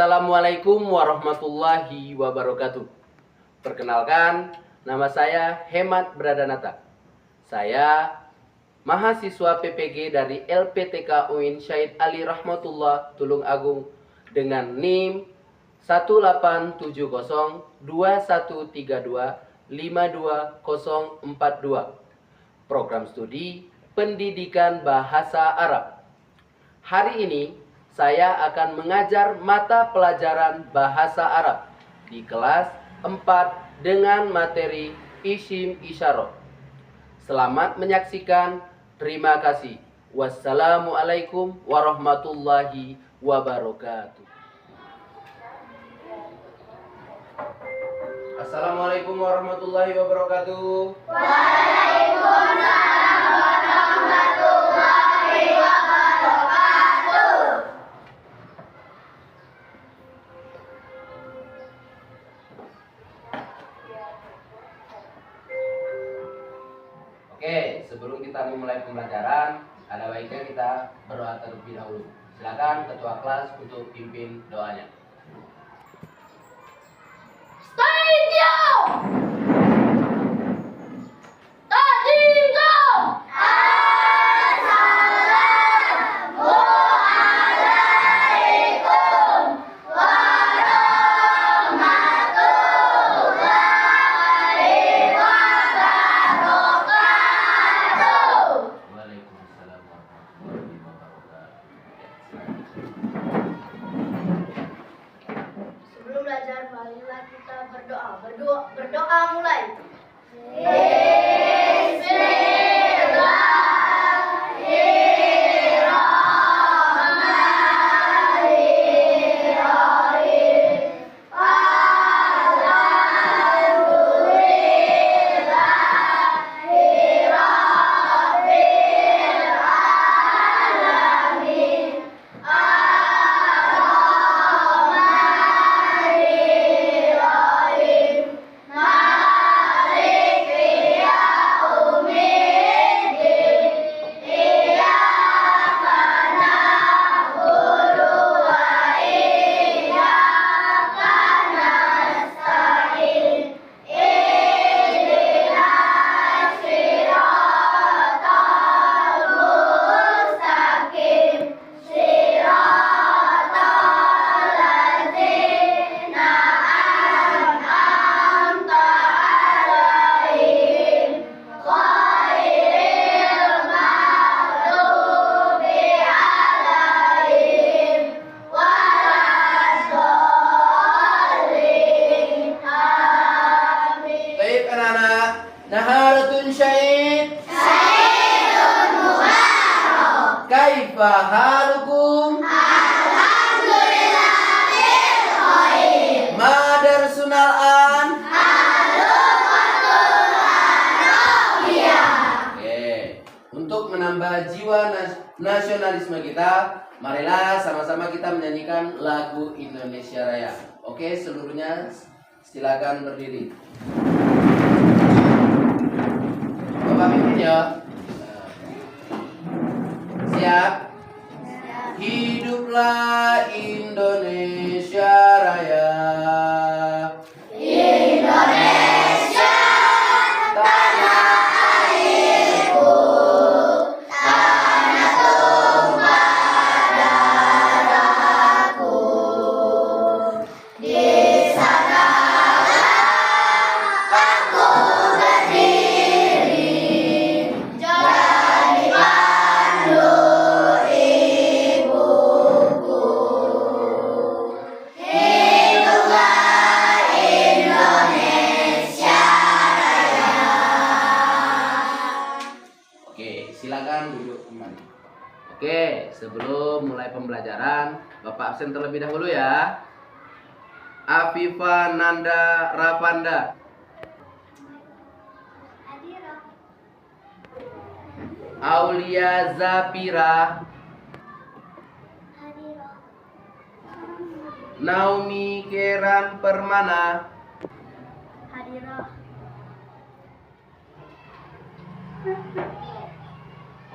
Assalamualaikum warahmatullahi wabarakatuh. Perkenalkan, nama saya Hemat Bradanata. Saya mahasiswa PPG dari LPTK UIN Syahid Ali Rahmatullah Tulung Agung dengan NIM 1870213252042. Program studi Pendidikan Bahasa Arab. Hari ini saya akan mengajar mata pelajaran Bahasa Arab di kelas 4 dengan materi Isim Isyarah. Selamat menyaksikan. Terima kasih. Wassalamualaikum warahmatullahi wabarakatuh. Assalamualaikum warahmatullahi wabarakatuh. Waalaikumsalam warahmatullahi wabarakatuh. Oke, sebelum kita memulai pembelajaran, ada baiknya kita berdoa terlebih dahulu. Silakan ketua kelas untuk pimpin doanya. Sebelum belajar, marilah kita berdoa mulai. Naharatun syahid kaifa halukum Alhamdulillah bil khair. madar sunal an. Oke, untuk menambah jiwa nasionalisme kita, marilah sama-sama kita menyanyikan lagu Indonesia Raya. Oke, seluruhnya silakan berdiri. Bapak pimpin ya. Siap? Hiduplah Indonesia Raya. Indonesia, tanah airku, tanah tumpah darahku. Di sana aku berdiri, jadi pandu ibuku. Hiduplah Indonesia Raya. Oke, silakan duduk kembali. Oke, sebelum mulai pembelajaran, Bapak absen terlebih dahulu ya. Afifa Nanda Ravanda. Aulia Zapira. Naomi Keran Permana. Hadirah.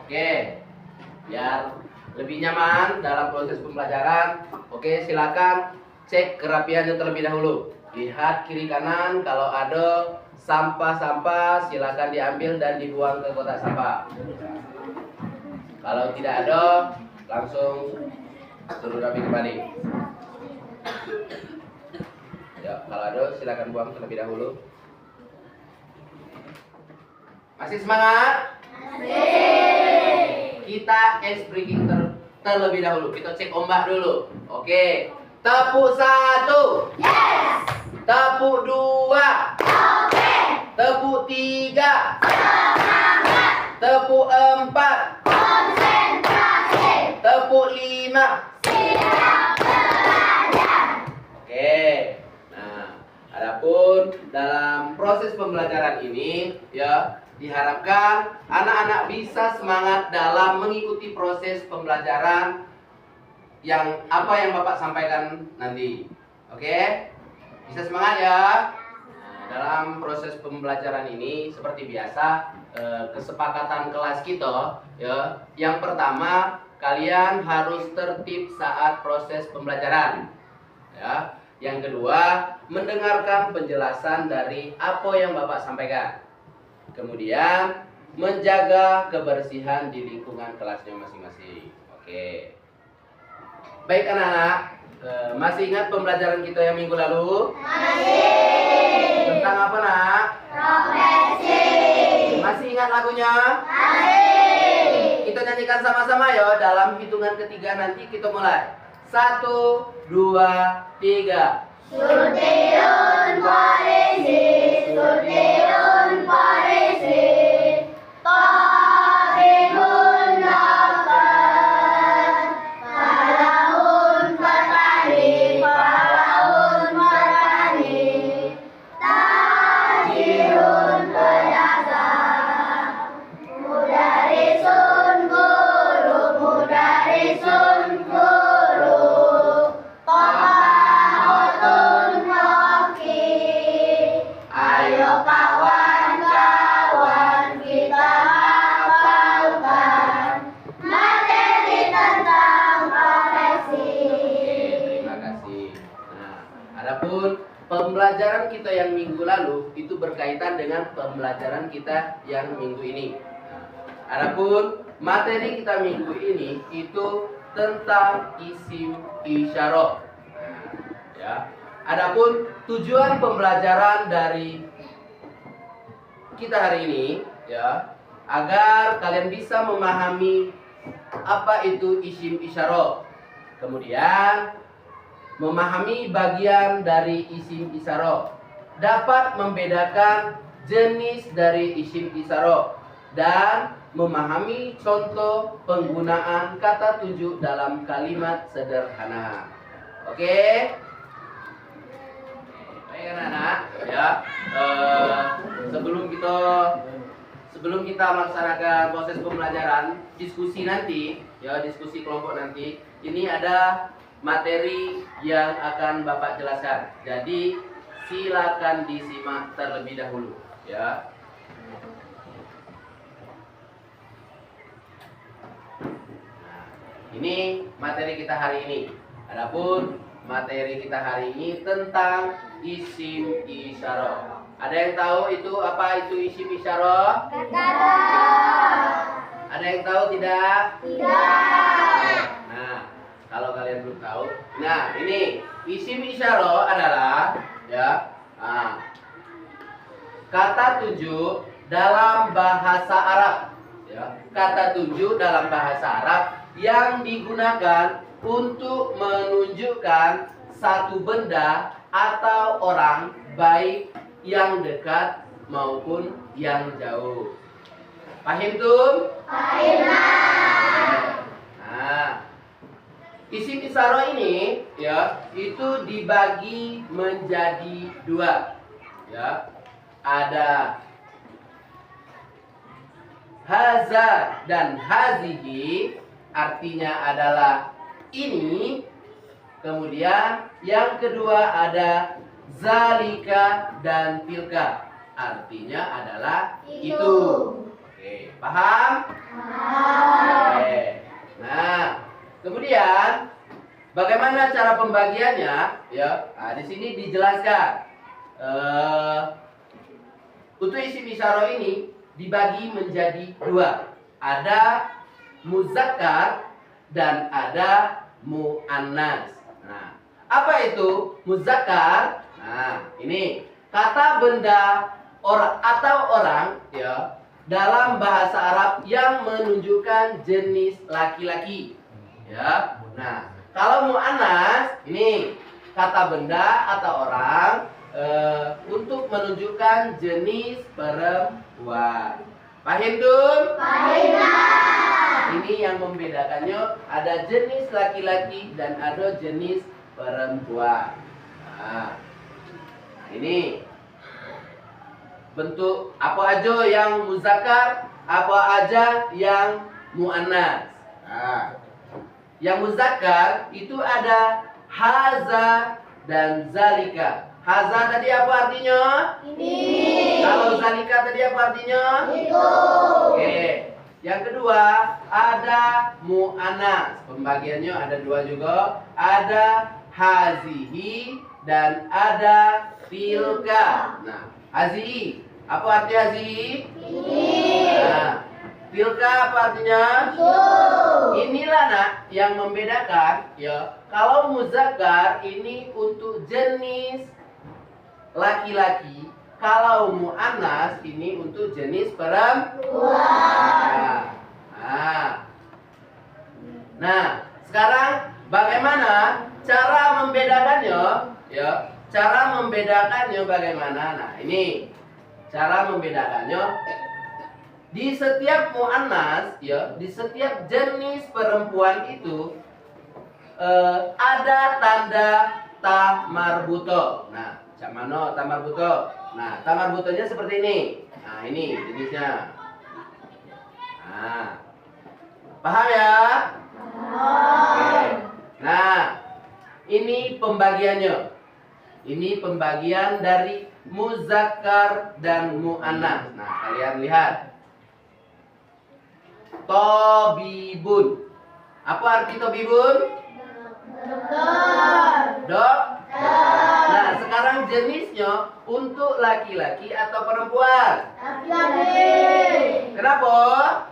Oke, biar lebih nyaman dalam proses pembelajaran. Oke, silakan cek kerapiannya terlebih dahulu. Lihat kiri kanan, kalau ada sampah-sampah silakan diambil dan dibuang ke kotak sampah. Kalau tidak ada, langsung suruh rapi kembali. Ya, kalau ada silakan buang terlebih dahulu. Masih semangat? Kita ice breaking terlebih dahulu. Kita cek ombak dulu. Oke. Tepuk 1. Yes. Tepuk 2. Oke. Tepuk 3. Semangat. Tepuk 4. Konsentrasi. Tepuk 5. Siap belajar. Oke. Nah, adapun dalam proses pembelajaran ini ya diharapkan anak-anak bisa semangat dalam mengikuti proses pembelajaran yang apa yang Bapak sampaikan nanti. Oke? Bisa semangat ya. Nah, dalam proses pembelajaran ini seperti biasa kesepakatan kelas kita ya. Yang pertama, kalian harus tertib saat proses pembelajaran. Ya. Yang kedua, mendengarkan penjelasan dari apa yang Bapak sampaikan. Kemudian, menjaga kebersihan di lingkungan kelasnya masing-masing. Oke. Baik anak-anak, masih ingat pembelajaran kita yang minggu lalu? Masih. Tentang apa nak? Profesi. Masih ingat lagunya? Masih. Kita nyanyikan sama-sama ya. Dalam hitungan ketiga nanti kita mulai. 1, 2, 3. Sudirun Parisi, Sudirun Parisi, Tarihun dapat, Falahun petani, Falahun petani, Tajirun pedagang, Mudarisun guru, Mudarisun guru, Tafahotun hoki. Ayo kawan-kawan kita hafalkan materi tentang profesi. Terima kasih. Nah, adapun pembelajaran kita yang minggu lalu itu berkaitan dengan pembelajaran kita yang minggu ini. Nah, adapun materi kita minggu ini itu tentang isim isyarah. Ya. Adapun tujuan pembelajaran dari kita hari ini ya, agar kalian bisa memahami apa itu isim isyarah. Kemudian memahami bagian dari isim isyarah, dapat membedakan jenis dari isim isyarah dan memahami contoh penggunaan kata tujuh dalam kalimat sederhana. Oke? Baik anak-anak, ya. Sebelum kita melaksanakan proses pembelajaran, diskusi nanti, ya diskusi kelompok nanti, ini ada materi yang akan Bapak jelaskan. Jadi silakan disimak terlebih dahulu, ya. Ini materi kita hari ini. Adapun materi kita hari ini tentang isim isyarah. Ada yang tahu itu apa itu isim isyarah? Ada yang tahu tidak? Tidak. Nah, kalau kalian belum tahu, nah ini isim isyarah adalah ya kata tujuh dalam bahasa Arab. Ya, kata tujuh dalam bahasa Arab yang digunakan untuk menunjukkan satu benda atau orang, baik yang dekat maupun yang jauh. Paham tuh? Nah, isim isyarah ini ya itu dibagi menjadi dua. Ya, ada haza dan hazihi, artinya adalah ini. Kemudian yang kedua ada zalika dan tilka, artinya adalah itu. Oke, paham? Oke. Nah, kemudian bagaimana cara pembagiannya? Ya, nah, di sini dijelaskan. Untuk isim isyarah ini dibagi menjadi dua. Ada muzakkar dan ada muannas. Nah, apa itu muzakkar? Nah, ini kata benda atau orang ya dalam bahasa Arab yang menunjukkan jenis laki-laki. Ya. Nah, kalau muannas ini kata benda atau orang untuk menunjukkan jenis perempuan. Paham tuh? Ini yang membedakannya, ada jenis laki-laki dan ada jenis perempuan. Nah, ini bentuk apa aja yang muzakkar, apa aja yang muannas. Nah, yang muzakkar itu ada haza dan zalika. Haza tadi apa artinya? Ini. Kalau zalika tadi apa artinya? Itu. Oke. Yang kedua ada mu'annas. Pembagiannya ada dua juga. Ada hazihi dan ada tilka. Nah, hazihi. Apa arti hazihi? Ini. Nah, tilka apa artinya? Itu. Inilah nak yang membedakan ya. Kalau muzakkar ini untuk jenis laki-laki, kalau muannas ini untuk jenis perempuan. Nah, sekarang bagaimana cara membedakannya? Ya, cara membedakannya bagaimana? Nah, ini cara membedakannya. Di setiap muannas, ya, di setiap jenis perempuan itu ada tanda ta marbuto. Nah, cak mano ta marbuto. Nah, ta marbutonya seperti ini. Nah, ini jenisnya. Nah, paham ya? Oke. Nah, ini pembagiannya. Ini pembagian dari muzakkar dan muannas. Nah, kalian lihat. Tobibun. Apa arti tobibun? Dokter. Dok. Nah, sekarang jenisnya untuk laki-laki atau perempuan? Laki-laki. Kenapa?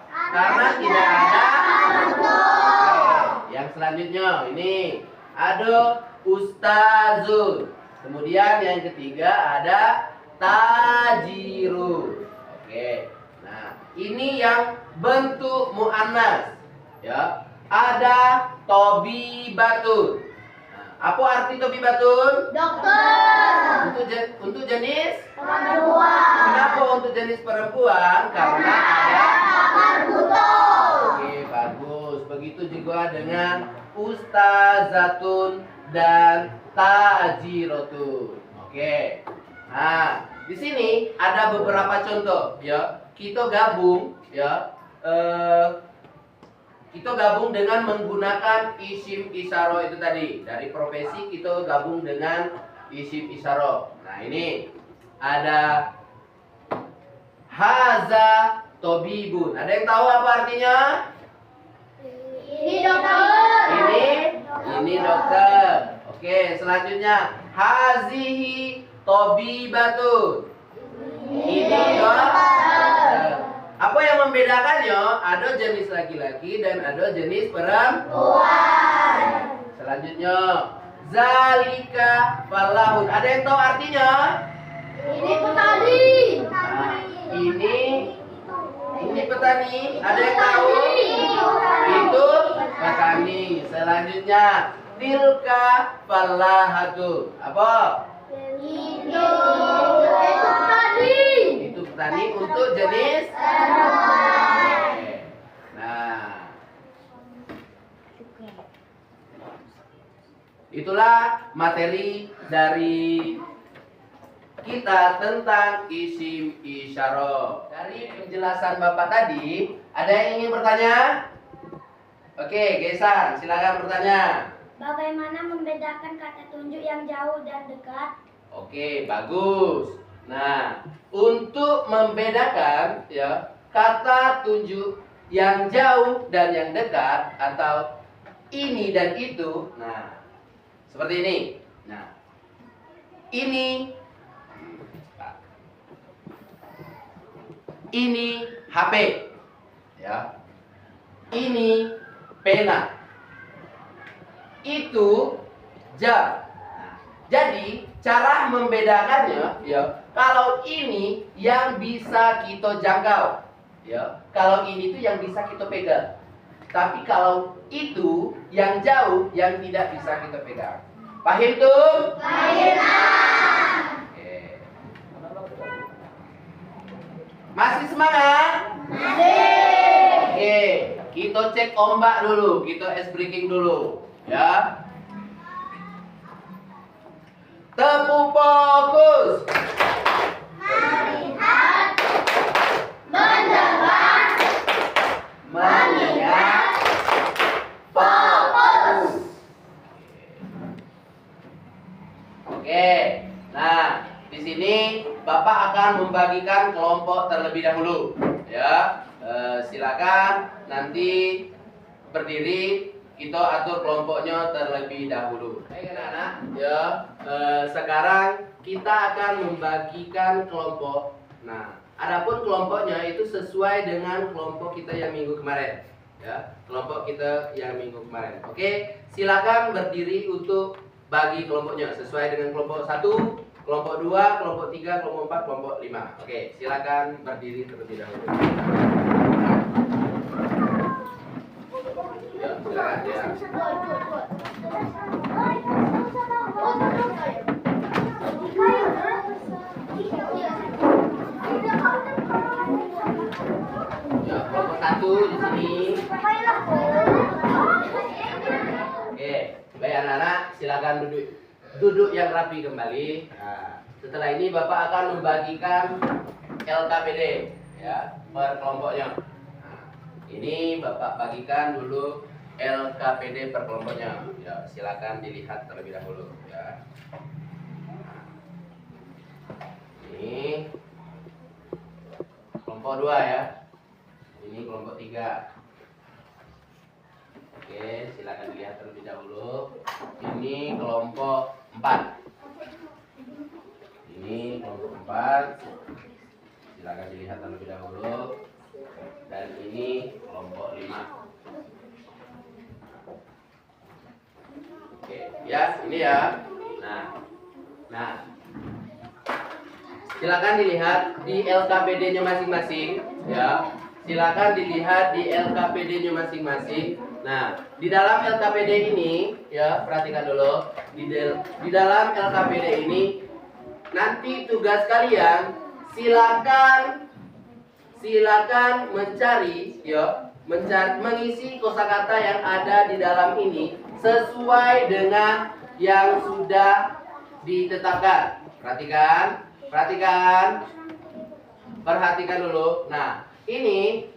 Karena tidak ada. Dokter. Yang selanjutnya ini ada ustazun. Kemudian yang ketiga ada tajirun. Oke. Nah, ini yang bentuk muannas. Ya. Ada tobibatun. Nah, apa arti tobibatun? Dokter. Untuk jenis Perempuan. Kenapa untuk jenis perempuan? Karena ada. Marbuto. Oke, bagus. Begitu juga dengan ustazatun dan tajirotun. Oke. Nah, di sini ada beberapa contoh ya. Kita gabung ya. Kita gabung dengan menggunakan isim isyarah itu tadi. Dari profesi kita gabung dengan isim isyarah. Nah, ini ada haza tobibun. Ada yang tahu apa artinya? Ini dokter. Ini dokter. Oke, selanjutnya hazihi tobibatun. Ini dokter. Apa yang membedakannya? Ada jenis laki-laki dan ada jenis perempuan. Selanjutnya zalika falahun. Ada yang tahu artinya? Ini petani. Nah, ini petani. Ada yang tahu? Itu petani. Selanjutnya tilka falahatu. Apa? Itu petani. Itu petani untuk jenis. Nah, itulah materi dari kita tentang isim isyarah. Dari penjelasan Bapak tadi, ada yang ingin bertanya? Oke, Gesan, silakan bertanya. Bagaimana membedakan kata tunjuk yang jauh dan dekat? Oke, bagus. Nah, untuk membedakan ya kata tunjuk yang jauh dan yang dekat atau ini dan itu. Nah, seperti ini. Nah, ini HP, ya. Ini pena. Itu jam. Nah, jadi cara membedakannya, ya, kalau ini yang bisa kita jangkau, ya. Kalau ini tuh yang bisa kita pegang. Tapi kalau itu yang jauh, yang tidak bisa kita pegang. Paham tuh? Paham. Oke. Masih semangat? Masih. Oke, kita cek ombak dulu, kita ice breaking dulu, ya. Tepuk fokus. Melihat, mendengar, Mengingat, fokus. Oke. Nah, di sini Bapak akan membagikan kelompok terlebih dahulu, ya. Silakan nanti berdiri, kita atur kelompoknya terlebih dahulu. Baik anak-anak, ya. Sekarang kita akan membagikan kelompok. Nah, adapun kelompoknya itu sesuai dengan kelompok kita yang minggu kemarin, ya. Kelompok kita yang minggu kemarin. Oke, silakan berdiri untuk bagi kelompoknya sesuai dengan kelompok 1, kelompok 2, kelompok 3, kelompok 4, kelompok 5. Oke, silakan berdiri terlebih dahulu. Ya, silakan ya. Ya, kelompok 1 di sini. Oke, baik anak-anak, silakan duduk yang rapi kembali. Nah, setelah ini Bapak akan membagikan LKPD, ya, per kelompoknya. Nah, ini Bapak bagikan dulu LKPD per kelompoknya. Ya, silakan dilihat terlebih dahulu, ya. Nah, ini kelompok 2 ya. Ini kelompok 3. Oke, silakan dilihat terlebih dahulu. Ini kelompok 4. Ini kelompok 4. Silakan dilihat terlebih dahulu. Dan ini kelompok 5. Oke, ya, ini ya. Nah. Silakan dilihat di LKPD-nya masing-masing, ya. Silakan dilihat di LKPD-nya masing-masing. Nah, di dalam LKPD ini, ya, perhatikan dulu. Di dalam LKPD ini, nanti tugas kalian silakan mencari, ya, mengisi kosakata yang ada di dalam ini sesuai dengan yang sudah ditetapkan. Perhatikan dulu. Nah, ini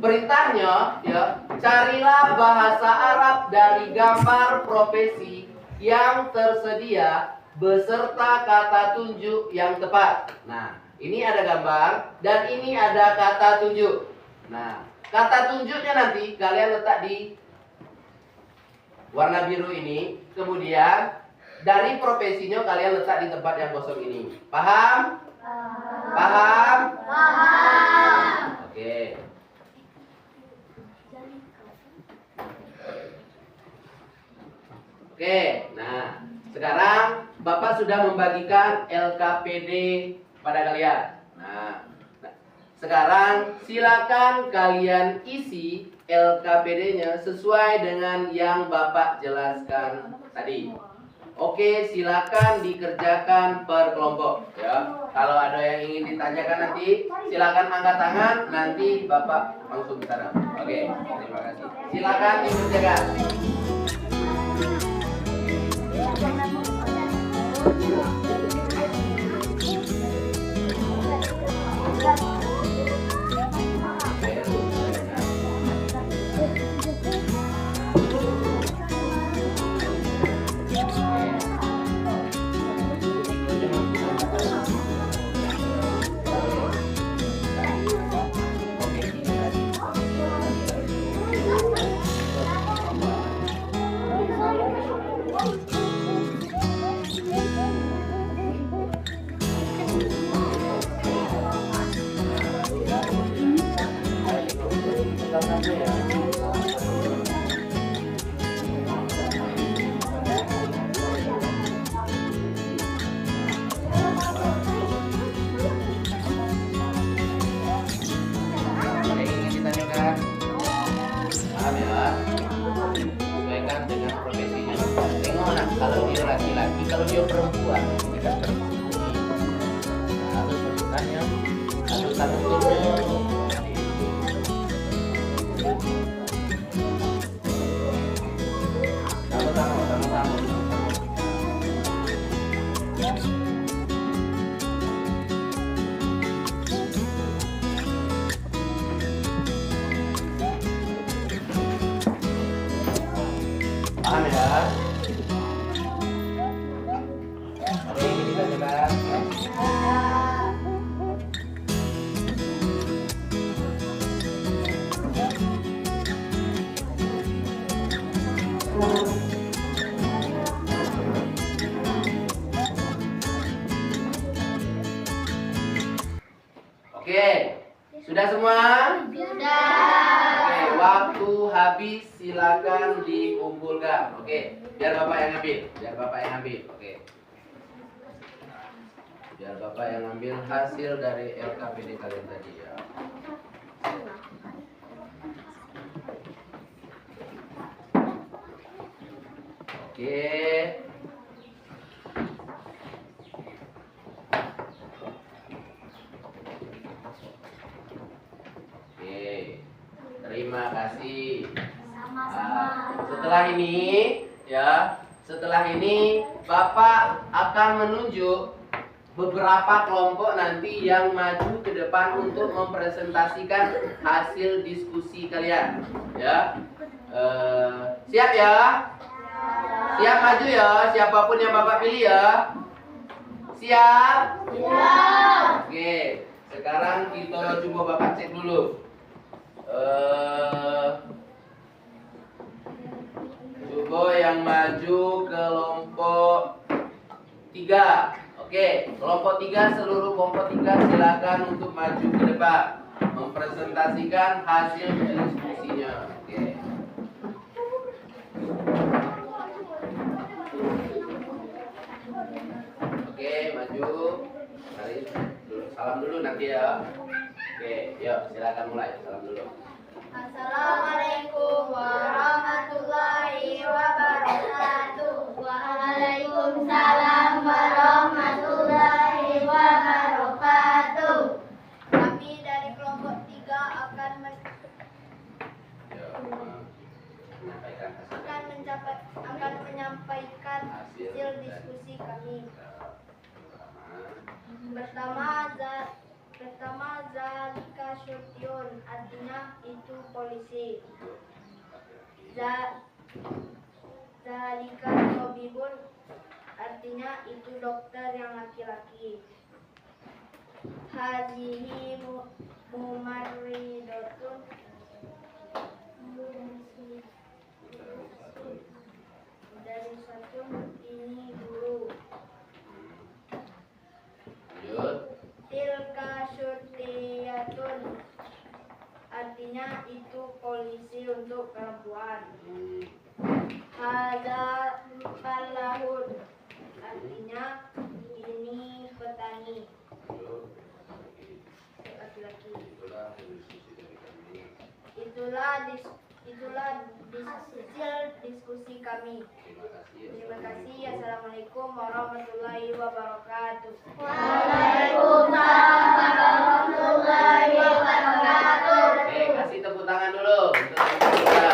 perintahnya, ya, carilah bahasa Arab dari gambar profesi yang tersedia beserta kata tunjuk yang tepat. Nah, ini ada gambar dan ini ada kata tunjuk. Nah, kata tunjuknya nanti kalian letak di warna biru ini. Kemudian dari profesinya kalian letak di tempat yang kosong ini. Paham? Paham? Oke. Oke, nah sekarang Bapak sudah membagikan LKPD pada kalian. Nah, sekarang silakan kalian isi LKPD-nya sesuai dengan yang Bapak jelaskan tadi. Oke, silakan dikerjakan per kelompok, ya. Kalau ada yang ingin ditanyakan nanti, silakan angkat tangan, nanti Bapak langsung bicara. Oke, terima kasih. Silakan dikerjakan. dua. Harus masukkannya satu dulu. Sama-sama. Paham ya? Oke, ini kita coba. Oke, sudah semua? Oke, waktu habis silakan dikumpulkan. Oke, biar Bapak yang ambil. Oke. Biar Bapak yang ambil hasil dari LKPD kalian tadi ya. Oke. Terima kasih. Setelah ini Bapak akan menunjuk beberapa kelompok nanti yang maju ke depan untuk mempresentasikan hasil diskusi kalian. Ya, siap ya? Siap maju ya, siapapun yang Bapak pilih ya. Siap? Siap. Oke, sekarang kita coba Bapak cek dulu. Coba yang maju kelompok 3. Oke, kelompok 3, seluruh kelompok 3 silakan untuk maju ke depan mempresentasikan hasil diskusinya. Oke, maju. Mari salam dulu nanti ya. Oke, yuk silakan mulai. Salam dulu. Assalamualaikum warahmatullahi wabarakatuh. Waalaikumsalam warahmatullahi wabarakatuh. Kami dari kelompok 3 akan menyampaikan hasil diskusi kami. Pertama zalika syurtiun, artinya itu polisi. Zalika tabibun, artinya itu dokter yang laki-laki. Hazihi mumarridatun, dari satu ini guru. Tilka syurtiyatun, artinya itu polisi untuk perempuan. Hadza falahun, artinya ini petani laki-laki. Itulah hasil diskusi kami. Terima kasih. Assalamualaikum warahmatullahi wabarakatuh. Waalaikumsalam warahmatullahi wabarakatuh. Oke, kasih tepuk tangan dulu untuk kita.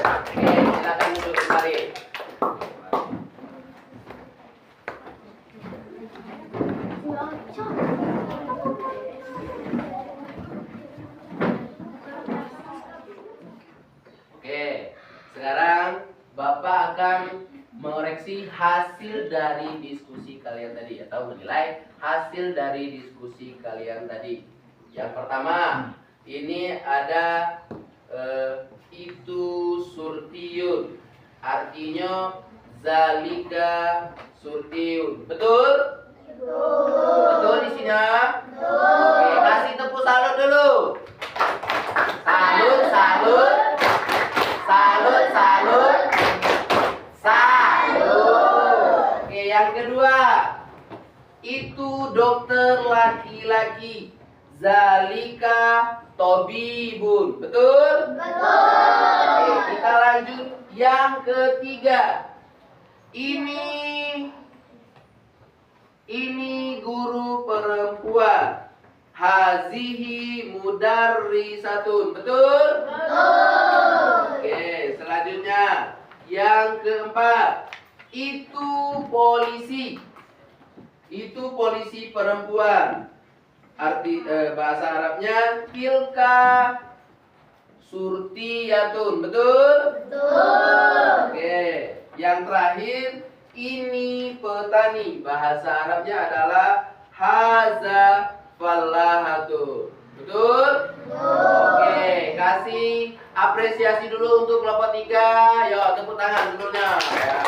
Oke, silakan duduk kembali. Oke, sekarang Bapak akan mengoreksi hasil dari diskusi kalian tadi atau menilai hasil dari diskusi kalian tadi. Yang pertama, ini ada itu surtiun, artinya zalika surtiun. Betul? Betul di sini. Oke, kasih tepuk salut dulu. Salut. Oke, yang kedua, itu dokter laki-laki. Zalika tabibun. Betul? Oke, kita lanjut yang ketiga. Ini ini guru perempuan. Hazihi mudarrisatun. Betul? Oke, selanjutnya yang keempat, itu polisi. Itu polisi perempuan. Arti bahasa Arabnya tilka surtiyatun. Betul? Oke, yang terakhir, ini petani. Bahasa Arabnya adalah haza fallahatun. Betul? Oke, kasih apresiasi dulu untuk kelompok 3. Yo, tepuk tangan dulunya. Ya.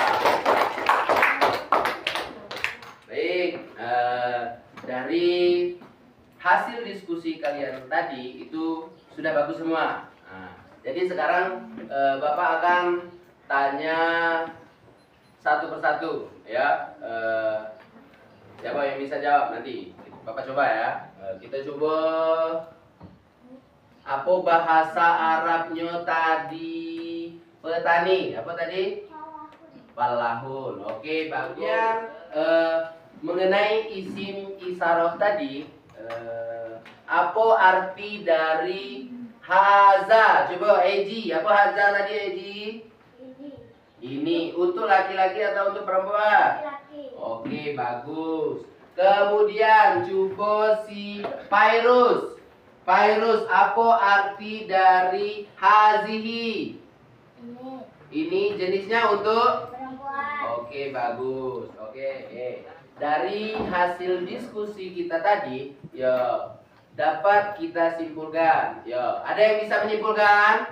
Baik, dari hasil diskusi kalian tadi itu sudah bagus semua. Nah, jadi sekarang Bapak akan tanya satu persatu, ya. Siapa yang bisa jawab nanti? Bapak coba ya. Kita coba. Apa bahasa Arabnya tadi? Petani. Apa tadi? Falahun. Oke, bagus. Yang mengenai isim isaroh tadi, apa arti dari haza? Coba Eji, apa haza tadi Eji? Ini untuk laki-laki atau untuk perempuan? Oke, bagus. Kemudian coba si Pairus. Pairus, apa arti dari hazihi? Ini jenisnya untuk Perempuan. Oke, bagus. Oke. Dari hasil diskusi kita tadi, ya dapat kita simpulkan. Ya, ada yang bisa menyimpulkan?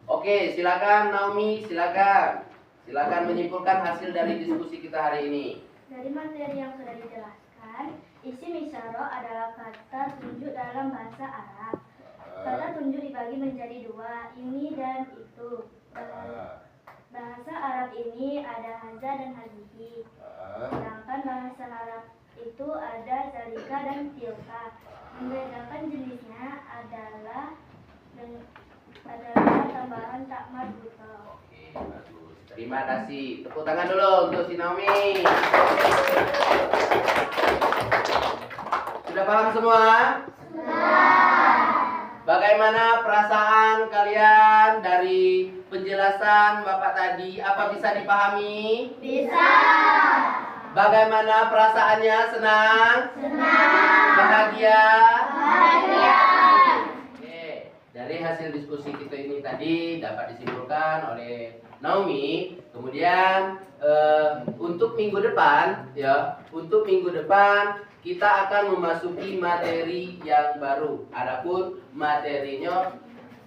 Oke, silakan Naomi, silakan. Silakan menyimpulkan hasil dari diskusi kita hari ini. Dari materi yang sudah dijelaskan, isim isyarah adalah kata tunjuk dalam bahasa Arab. Kata tunjuk dibagi menjadi dua, ini dan itu. Bahasa Arab ini ada haza dan hazihi. Sedangkan bahasa Arab itu ada zalika dan tilka. Membedakan jenisnya adalah tambahan tak marbutoh. Oke, bagus. Terima kasih. Tepuk tangan dulu untuk si Naomi. Sudah paham semua? Bagaimana perasaan kalian dari penjelasan Bapak tadi? Apa bisa dipahami? Bisa. Bagaimana perasaannya? Senang? Senang. Bahagia? Bahagia. Oke, dari hasil diskusi kita ini tadi dapat disimpulkan oleh Naomi. Kemudian untuk minggu depan, ya, untuk minggu depan kita akan memasuki materi yang baru. Adapun materinya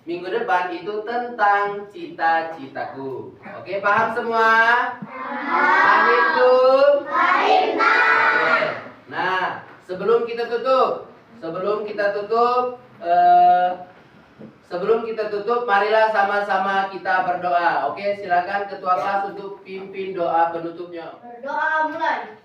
minggu depan itu tentang cita-citaku. Oke, paham semua? Paham tuh? Oke. Nah, sebelum kita tutup, marilah sama-sama kita berdoa. Oke, silakan ketua kelas untuk pimpin doa penutupnya. Berdoa mulai.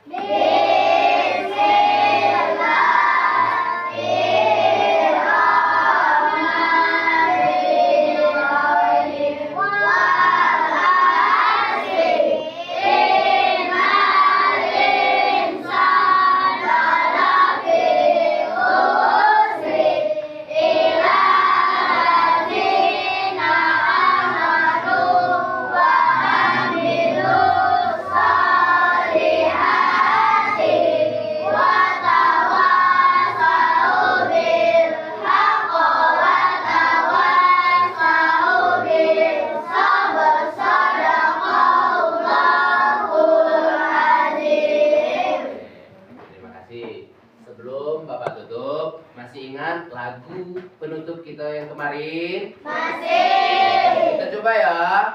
Sebelum Bapak tutup, masih ingat lagu penutup kita yang kemarin? Masih. Kita coba ya.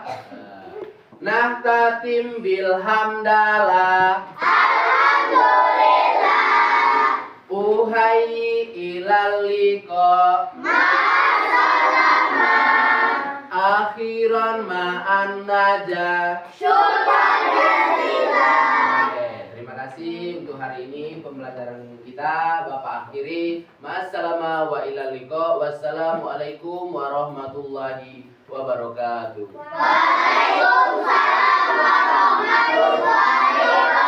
Nahtatim bilhamdalah. Alhamdulillah. Uhayyi ilal liqa. Ma'asalama. Akhiran ma'an najah. Syukran jazilan. Oke, terima kasih untuk hari ini pembelajaran kita. Bapak akhiri. Wassalamualaikum warahmatullahi wabarakatuh. Waalaikumsalam warahmatullahi wabarakatuh.